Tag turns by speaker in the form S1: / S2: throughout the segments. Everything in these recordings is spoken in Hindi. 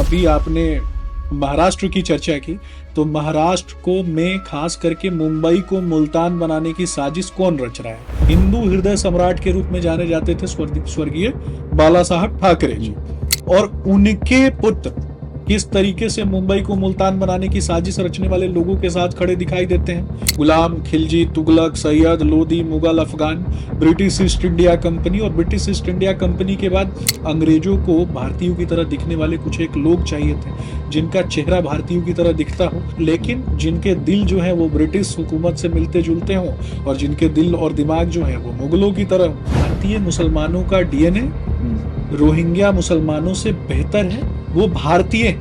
S1: अभी आपने महाराष्ट्र की चर्चा की, तो महाराष्ट्र को में खास करके मुंबई को मुल्तान बनाने की साजिश कौन रच रहा है? हिंदू हृदय सम्राट के रूप में जाने जाते थे स्वर्गीय बाला साहब ठाकरे जी, और उनके पुत्र किस तरीके से मुंबई को मुल्तान बनाने की साजिश रचने वाले लोगों के साथ खड़े दिखाई देते हैं। Ghulam, Khilji, Tughlaq, Sayyid, Lodi, Mughal, Afghan, British East India Company, और ब्रिटिश ईस्ट इंडिया कंपनी के बाद अंग्रेजों को भारतीयों की तरह दिखने वाले कुछ एक लोग चाहिए थे, जिनका चेहरा भारतीयों की तरह दिखता हो, लेकिन जिनके दिल जो है वो ब्रिटिश हुकूमत से मिलते जुलते हों, और जिनके दिल और दिमाग जो है वो मुगलों की तरह। भारतीय मुसलमानों का डीएनए रोहिंग्या मुसलमानों से बेहतर है। वो भारतीय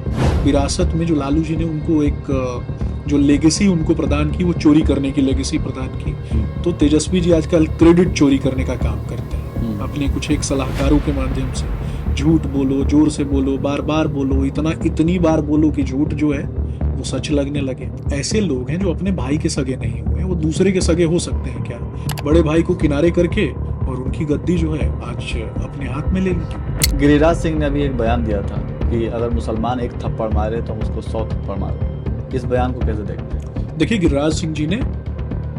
S1: विरासत में जो लालू जी ने उनको एक जो लेगेसी उनको प्रदान की, वो चोरी करने की लेगेसी प्रदान की। तो तेजस्वी जी आजकल क्रेडिट चोरी करने का काम करते हैं अपने कुछ एक सलाहकारों के माध्यम से। झूठ बोलो, जोर से बोलो, बार बार बोलो, इतनी बार बोलो कि झूठ जो है वो सच लगने लगे। ऐसे लोग हैं जो अपने भाई के सगे नहीं हुए, वो दूसरे के सगे हो सकते हैं क्या? बड़े भाई को किनारे करके और उनकी गद्दी जो है आज अपने हाथ में ले ली।
S2: गिरिराज सिंह ने अभी एक बयान दिया था कि अगर मुसलमान एक थप्पड़ मारे तो हम उसको 100 थप्पड़ मारो। इस बयान को कैसे देखते हैं?
S1: देखिए, गिरिराज सिंह जी ने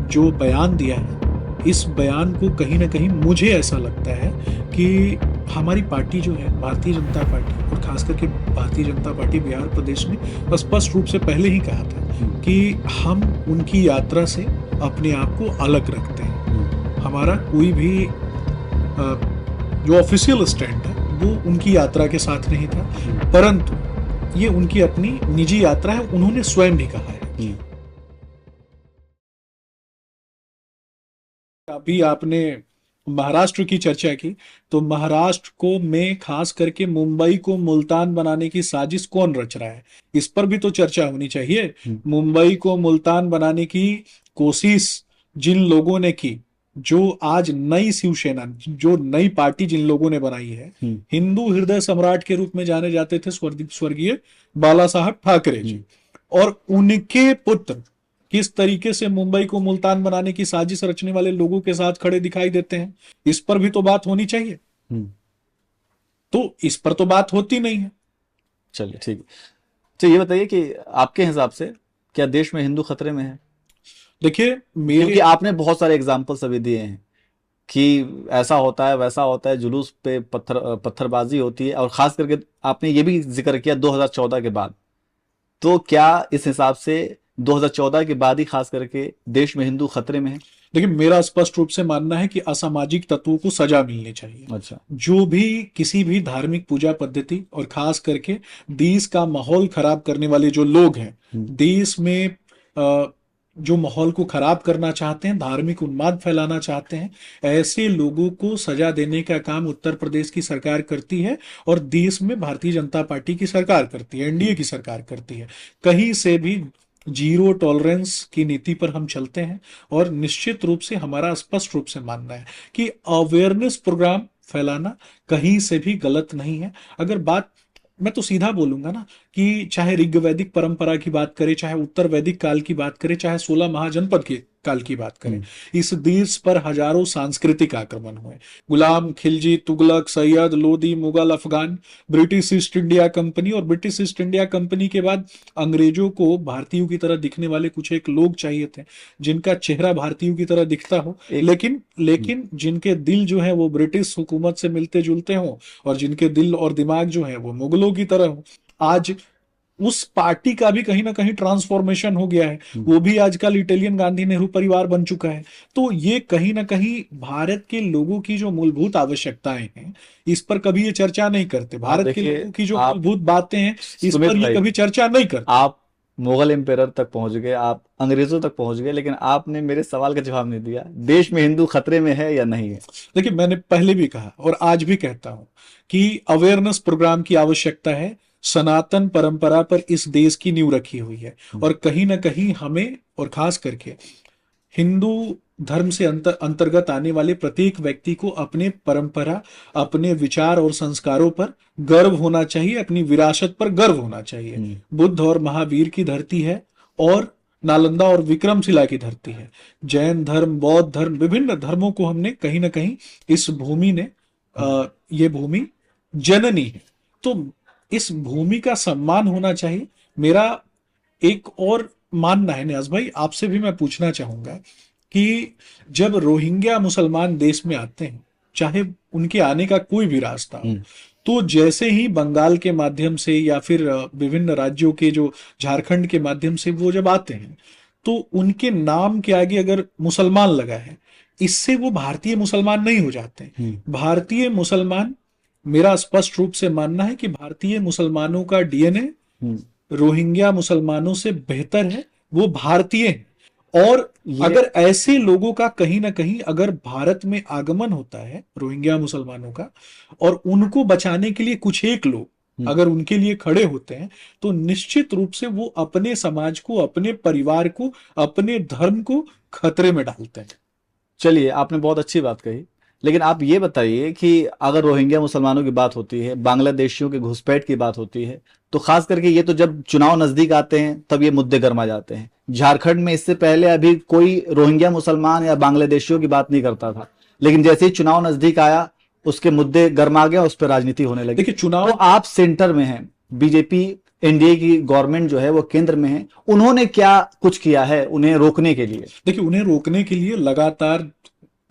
S1: जो बयान दिया है, इस बयान को कहीं ना कहीं मुझे ऐसा लगता है कि हमारी पार्टी जो है भारतीय जनता पार्टी, और खास करके भारतीय जनता पार्टी बिहार प्रदेश ने स्पष्ट रूप से पहले ही कहा था कि हम उनकी यात्रा से अपने आप को अलग रखते हैं। हमारा कोई भी जो ऑफिशियल स्टैंड है वो उनकी यात्रा के साथ नहीं था, परंतु ये उनकी अपनी निजी यात्रा है, उन्होंने स्वयं भी कहा है। अभी आपने महाराष्ट्र की चर्चा की, तो महाराष्ट्र को में खास करके मुंबई को मुल्तान बनाने की साजिश कौन रच रहा है, इस पर भी तो चर्चा होनी चाहिए। मुंबई को मुल्तान बनाने की कोशिश जिन लोगों ने की, जो आज नई शिवसेना, जो नई पार्टी जिन लोगों ने बनाई है, हिंदू हृदय सम्राट के रूप में जाने जाते थे स्वर्गीय बाला साहब ठाकरे जी, और उनके पुत्र किस तरीके से मुंबई को मुल्तान बनाने की साजिश रचने वाले लोगों के साथ खड़े दिखाई देते हैं, इस पर भी तो बात होनी चाहिए। तो इस पर तो बात होती नहीं है।
S2: चलिए ठीक है। तो ये बताइए कि आपके हिसाब से क्या देश में हिंदू खतरे में है?
S1: देखिए,
S2: क्योंकि आपने बहुत सारे एग्जाम्पल्स अभी दिए हैं कि ऐसा होता है, वैसा होता है, जुलूस पे पत्थरबाजी होती है, और खास करके आपने ये भी जिक्र किया 2014 के बाद। तो क्या इस हिसाब से 2014 के बाद ही खास करके देश में हिंदू खतरे में है?
S1: देखिए, मेरा स्पष्ट रूप से मानना है कि असामाजिक तत्वों को सजा मिलनी चाहिए।
S2: अच्छा।
S1: जो भी किसी भी धार्मिक पूजा पद्धति और खास करके देश का माहौल खराब करने वाले जो लोग हैं, देश में जो माहौल को खराब करना चाहते हैं, धार्मिक उन्माद फैलाना चाहते हैं, ऐसे लोगों को सजा देने का काम उत्तर प्रदेश की सरकार करती है, और देश में भारतीय जनता पार्टी की सरकार करती है, एनडीए की सरकार करती है। कहीं से भी जीरो टॉलरेंस की नीति पर हम चलते हैं, और निश्चित रूप से हमारा स्पष्ट रूप से मानना है कि अवेयरनेस प्रोग्राम फैलाना कहीं से भी गलत नहीं है। अगर बात मैं तो सीधा बोलूंगा ना कि चाहे ऋग्वैदिक परंपरा की बात करें, चाहे उत्तर वैदिक काल की बात करें, चाहे 16 महाजनपद के काल की बात करें, इस देश पर हजारों सांस्कृतिक आक्रमण हुए। Ghulam, Khilji, Tughlaq, Sayyid, Lodi, Mughal, Afghan, British East India Company, और ब्रिटिश ईस्ट इंडिया कंपनी के बाद अंग्रेजों को भारतीयों की तरह दिखने वाले कुछ एक लोग चाहिए थे, जिनका चेहरा भारतीयों की तरह दिखता हो, लेकिन जिनके दिल जो है वो ब्रिटिश हुकूमत से मिलते जुलते हो, और जिनके दिल और दिमाग जो है वो मुगलों की तरह हो। आज उस पार्टी का भी कहीं ना कहीं ट्रांसफॉर्मेशन हो गया है, वो भी आजकल इटालियन गांधी नेहरू परिवार बन चुका है। तो ये कहीं ना कहीं भारत के लोगों की जो मूलभूत आवश्यकताएं हैं, इस पर कभी ये चर्चा नहीं करते। भारत के लोगों की जो मूलभूत बातें हैं, इस पर ये कभी चर्चा नहीं करते।
S2: आप मुगल एम्पायर तक पहुंच गए, आप अंग्रेजों तक पहुंच गए, लेकिन आपने मेरे सवाल का जवाब नहीं दिया। देश में हिंदू खतरे में है या नहीं है?
S1: देखिए, मैंने पहले भी कहा और आज भी कहता हूं कि अवेयरनेस प्रोग्राम की आवश्यकता है। सनातन परंपरा पर इस देश की नींव रखी हुई है, और कहीं ना कहीं हमें, और खास करके हिंदू धर्म से अंतर्गत आने वाले प्रत्येक व्यक्ति को अपने परंपरा, अपने विचार और संस्कारों पर गर्व होना चाहिए, अपनी विरासत पर गर्व होना चाहिए। बुद्ध और महावीर की धरती है, और नालंदा और विक्रमशिला की धरती है। जैन धर्म, बौद्ध धर्म, विभिन्न धर्मों को हमने कहीं ना कहीं इस भूमि ने ये भूमि जननी है। तो इस भूमि का सम्मान होना चाहिए। मेरा एक और मानना है नियाज भाई, आपसे भी मैं पूछना चाहूंगा कि जब रोहिंग्या मुसलमान देश में आते हैं, चाहे उनके आने का कोई भी रास्ता हो,
S2: हम्म।
S1: तो जैसे ही बंगाल के माध्यम से या फिर विभिन्न राज्यों के जो झारखंड के माध्यम से वो जब आते हैं, तो उनके नाम के आगे अगर मुसलमान लगा है, इससे वो भारतीय मुसलमान नहीं हो जाते हैं।
S2: हम्म।
S1: भारतीय मुसलमान, मेरा स्पष्ट रूप से मानना है कि भारतीय मुसलमानों का डीएनए
S2: हम्म।
S1: रोहिंग्या मुसलमानों से बेहतर है, वो भारतीय हैं। और
S2: ये
S1: अगर ऐसे लोगों का कहीं ना कहीं अगर भारत में आगमन होता है रोहिंग्या मुसलमानों का, और उनको बचाने के लिए कुछ एक लोग
S2: हम्म।
S1: अगर उनके लिए खड़े होते हैं, तो निश्चित रूप से वो अपने समाज को, अपने परिवार को, अपने धर्म को खतरे में डालते हैं।
S2: चलिए, आपने बहुत अच्छी बात कही, लेकिन आप ये बताइए कि अगर रोहिंग्या मुसलमानों की बात होती है, बांग्लादेशियों के घुसपैठ की बात होती है, तो खास करके ये तो जब चुनाव नजदीक आते हैं तब ये मुद्दे गर्मा जाते हैं। झारखंड में इससे पहले अभी कोई रोहिंग्या मुसलमान या बांग्लादेशियों की बात नहीं करता था, लेकिन जैसे ही चुनाव नजदीक आया उसके मुद्दे गर्मा गए, उस पर राजनीति होने लगी।
S1: देखिए
S2: तो
S1: चुनाव,
S2: आप सेंटर में हैं, बीजेपी एनडीए की गवर्नमेंट जो है वो केंद्र में है, उन्होंने क्या कुछ किया है उन्हें रोकने के लिए?
S1: देखिए उन्हें रोकने के लिए लगातार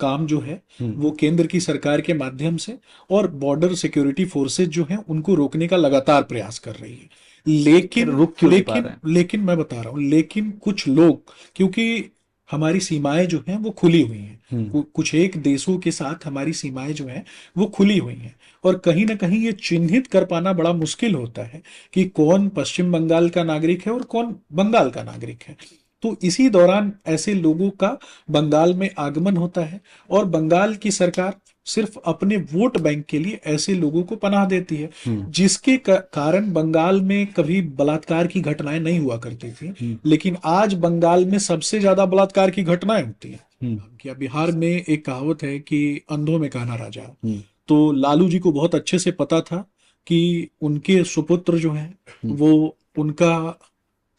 S1: काम जो है
S2: हम्म।
S1: वो केंद्र की सरकार के माध्यम से और बॉर्डर सिक्योरिटी फोर्सेज जो है उनको रोकने का लगातार प्रयास कर रही है।
S2: फिर
S1: लेकिन
S2: रुक क्यों नहीं पा
S1: लेकिन
S2: रहे हैं?
S1: लेकिन मैं बता रहा हूं, लेकिन कुछ लोग, क्योंकि हमारी सीमाएं जो हैं वो खुली हुई हैं,
S2: हम्म।
S1: कुछ एक देशों के साथ हमारी सीमाएं जो हैं वो खुली हुई हैं, और कहीं ना कहीं ये चिन्हित कर पाना बड़ा मुश्किल होता है कि कौन पश्चिम बंगाल का नागरिक है और कौन बंगाल का नागरिक है। तो इसी दौरान ऐसे लोगों का बंगाल में आगमन होता है, और बंगाल की सरकार सिर्फ अपने वोट बैंक के लिए ऐसे लोगों को पनाह देती है,
S2: हम्म।
S1: जिसके कारण बंगाल में कभी बलात्कार की घटनाएं नहीं हुआ करती थी,
S2: हम्म।
S1: लेकिन आज बंगाल में सबसे ज्यादा बलात्कार की घटनाएं होती हैं।
S2: हम्म।
S1: क्या बिहार में एक कहावत है कि अंधों में काना राजा।
S2: हम्म।
S1: तो लालू जी को बहुत अच्छे से पता था कि उनके सुपुत्र जो है
S2: हम्म।
S1: वो, उनका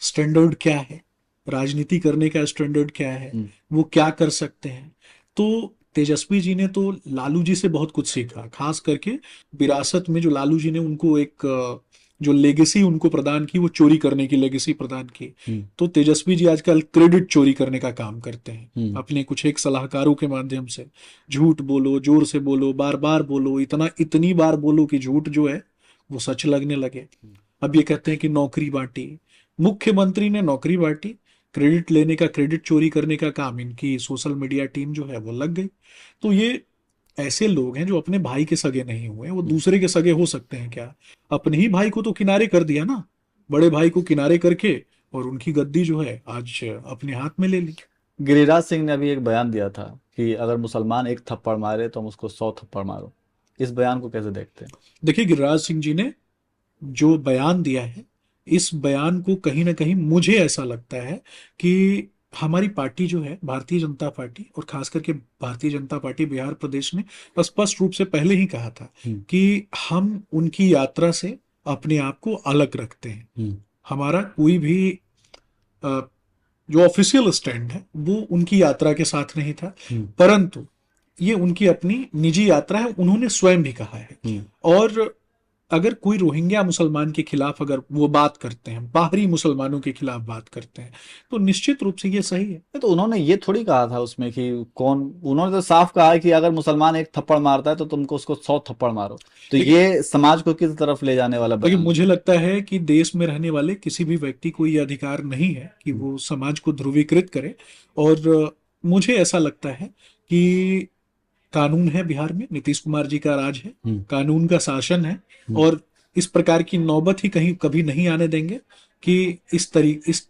S1: स्टैंडर्ड क्या है, राजनीति करने का स्टैंडर्ड क्या है,
S2: हम्म।
S1: वो क्या कर सकते हैं। तो तेजस्वी जी ने तो लालू जी से बहुत कुछ सीखा, खास करके विरासत में जो लालू जी ने उनको एक जो लेगेसी उनको प्रदान की, वो चोरी करने की लेगेसी प्रदान की।
S2: हम्म।
S1: तो तेजस्वी जी आजकल क्रेडिट चोरी करने का काम करते हैं
S2: हम्म।
S1: अपने कुछ एक सलाहकारों के माध्यम से। झूठ बोलो, जोर से बोलो, बार बार बोलो, इतनी बार बोलो कि झूठ जो है वो सच लगने लगे। अब ये कहते हैं कि नौकरी बांटी, मुख्यमंत्री ने नौकरी बांटी, क्रेडिट लेने का, क्रेडिट चोरी करने का काम इनकी सोशल मीडिया टीम जो है वो लग गई। तो ये ऐसे लोग हैं जो अपने भाई के सगे नहीं हुए, वो दूसरे के सगे हो सकते हैं क्या? अपने ही भाई को तो किनारे कर दिया ना, बड़े भाई को किनारे करके, और उनकी गद्दी जो है आज अपने हाथ में ले ली।
S2: गिरिराज सिंह ने अभी एक बयान दिया था कि अगर मुसलमान एक थप्पड़ मारे तो हम उसको 100 थप्पड़ मारो। इस बयान को कैसे देखते हैं?
S1: देखिए गिरिराज सिंह जी ने जो बयान दिया है, इस बयान को कहीं ना कहीं मुझे ऐसा लगता है कि हमारी पार्टी जो है भारतीय जनता पार्टी, और खास करके भारतीय जनता पार्टी बिहार प्रदेश ने स्पष्ट रूप से पहले ही कहा था
S2: हम्म।
S1: कि हम उनकी यात्रा से अपने आप को अलग रखते हैं।
S2: हम्म।
S1: हमारा कोई भी अ, जो ऑफिशियल स्टैंड है वो उनकी यात्रा के साथ नहीं था,
S2: हम्म।
S1: परंतु ये उनकी अपनी निजी यात्रा है, उन्होंने स्वयं भी कहा है।
S2: हम्म।
S1: और अगर कोई रोहिंग्या मुसलमान के खिलाफ अगर वो बात करते हैं, बाहरी मुसलमानों के खिलाफ बात करते हैं, तो निश्चित रूप से ये सही है।
S2: नहीं, तो उन्होंने ये थोड़ी कहा था उसमें कि कौन, उन्होंने तो साफ कहा है कि अगर मुसलमान एक थप्पड़ मारता है तो तुमको उसको 100 थप्पड़ मारो। तो
S1: लेकिन
S2: ये समाज को किस तरफ ले जाने वाला
S1: लेकिन
S2: बयान है?
S1: मुझे लगता है कि देश में रहने वाले किसी भी व्यक्ति को ये अधिकार नहीं है कि
S2: हम्म।
S1: वो समाज को ध्रुवीकृत करे। और मुझे ऐसा लगता है कि कानून है बिहार में, नीतीश कुमार जी का राज है,
S2: हम्म।
S1: कानून का शासन है,
S2: हम्म।
S1: और इस प्रकार की नौबत ही कहीं कभी नहीं आने देंगे कि इस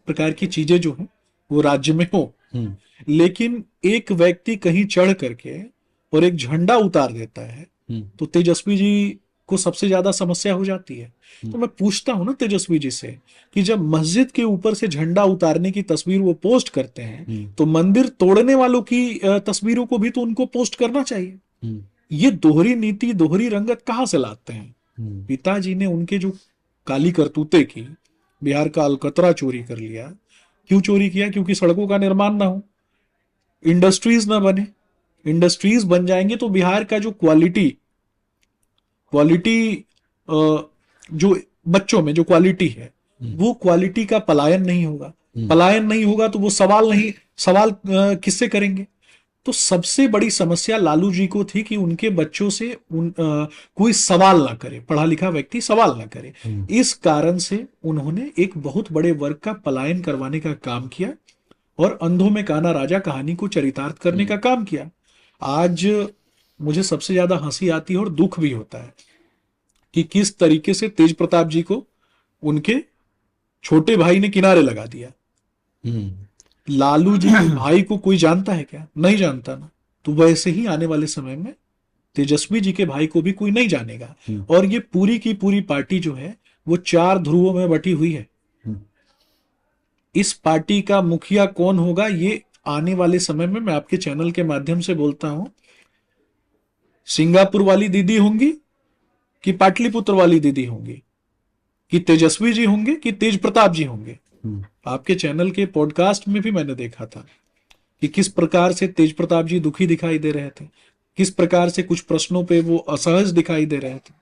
S1: प्रकार की चीजें जो हैं वो राज्य में हो।
S2: हम्म।
S1: लेकिन एक व्यक्ति कहीं चढ़ करके और एक झंडा उतार देता है,
S2: हम्म।
S1: तो तेजस्वी जी को सबसे ज्यादा समस्या हो जाती है। तो मैं पूछता हूं ना तेजस्वी जी से कि जब मस्जिद के ऊपर से झंडा उतारने की तस्वीर वो पोस्ट करते हैं,
S2: हम्म।
S1: तो मंदिर तोड़ने वालों की तस्वीरों को भी तो उनको पोस्ट करना चाहिए।
S2: हम्म।
S1: ये दोहरी नीति, दोहरी रंगत कहाँ से लाते हैं?
S2: हम्म।
S1: पिताजी ने उनके जो काली करतूते की, बिहार का अलकतरा चोरी कर लिया। क्यों चोरी किया? क्योंकि सड़कों का निर्माण ना हो, इंडस्ट्रीज ना बने। इंडस्ट्रीज बन जाएंगे तो बिहार का जो क्वालिटी क्वालिटी जो बच्चों में जो क्वालिटी है, वो क्वालिटी का पलायन नहीं होगा। पलायन नहीं होगा तो वो सवाल किससे करेंगे? तो सबसे बड़ी समस्या लालू जी को थी कि उनके बच्चों से कोई सवाल ना करे, पढ़ा लिखा व्यक्ति सवाल ना करे। इस कारण से उन्होंने एक बहुत बड़े वर्ग का पलायन करवाने का काम किया और अंधों में काना राजा कहानी को चरितार्थ करने का काम किया। आज मुझे सबसे ज्यादा हंसी आती है और दुख भी होता है कि किस तरीके से तेज प्रताप जी को उनके छोटे भाई ने किनारे लगा दिया। लालू जी के भाई को कोई जानता है क्या? नहीं जानता ना। तो वैसे ही आने वाले समय में तेजस्वी जी के भाई को भी कोई नहीं जानेगा। और ये पूरी की पूरी पार्टी जो है वो 4 ध्रुवों में बटी हुई है। इस पार्टी का मुखिया कौन होगा, ये आने वाले समय में मैं आपके चैनल के माध्यम से बोलता हूं। सिंगापुर वाली दीदी होंगी कि पाटलिपुत्र वाली दीदी होंगी, कि तेजस्वी जी होंगे कि तेज प्रताप जी होंगे। आपके चैनल के पॉडकास्ट में भी मैंने देखा था कि किस प्रकार से तेज प्रताप जी दुखी दिखाई दे रहे थे, किस प्रकार से कुछ प्रश्नों पे वो असहज दिखाई दे रहे थे।